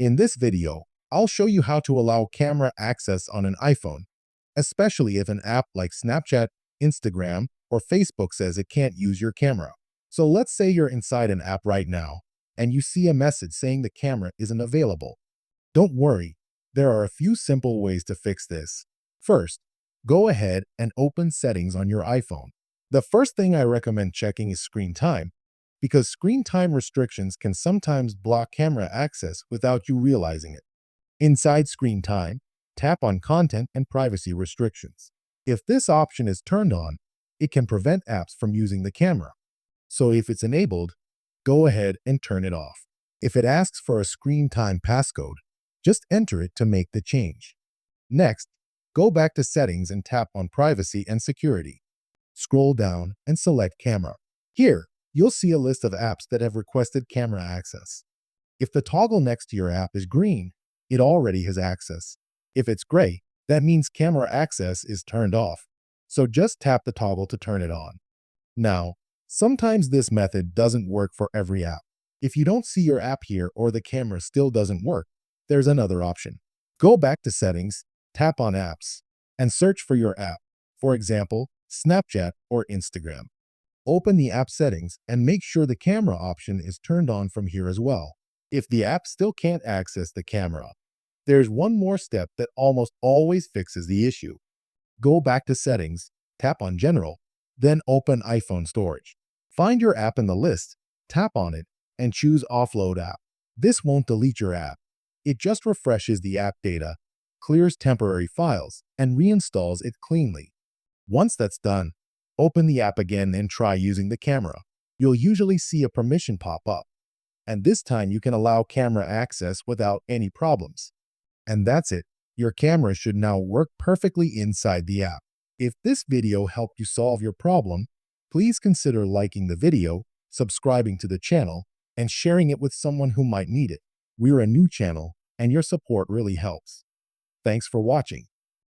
In this video, I'll show you how to allow camera access on an iPhone, especially if an app like Snapchat, Instagram, or Facebook says it can't use your camera. So let's say you're inside an app right now, and you see a message saying the camera isn't available. Don't worry, there are a few simple ways to fix this. First, go ahead and open Settings on your iPhone. The first thing I recommend checking is screen time, because screen time restrictions can sometimes block camera access without you realizing it. Inside Screen Time, tap on Content and Privacy Restrictions. If this option is turned on, it can prevent apps from using the camera. So if it's enabled, go ahead and turn it off. If it asks for a screen time passcode, just enter it to make the change. Next, go back to Settings and tap on Privacy and Security. Scroll down and select Camera. Here, you'll see a list of apps that have requested camera access. If the toggle next to your app is green, it already has access. If it's gray, that means camera access is turned off. So just tap the toggle to turn it on. Now, sometimes this method doesn't work for every app. If you don't see your app here or the camera still doesn't work, there's another option. Go back to Settings, tap on Apps, and search for your app, for example, Snapchat or Instagram. Open the app settings and make sure the camera option is turned on from here as well. If the app still can't access the camera, there's one more step that almost always fixes the issue. Go back to Settings, tap on General, then open iPhone Storage. Find your app in the list, tap on it, and choose Offload App. This won't delete your app. It just refreshes the app data, clears temporary files, and reinstalls it cleanly. Once that's done, open the app again and try using the camera. You'll usually see a permission pop up, and this time you can allow camera access without any problems. And that's it. Your camera should now work perfectly inside the app. If this video helped you solve your problem, please consider liking the video, subscribing to the channel, and sharing it with someone who might need it. We're a new channel, and your support really helps. Thanks for watching.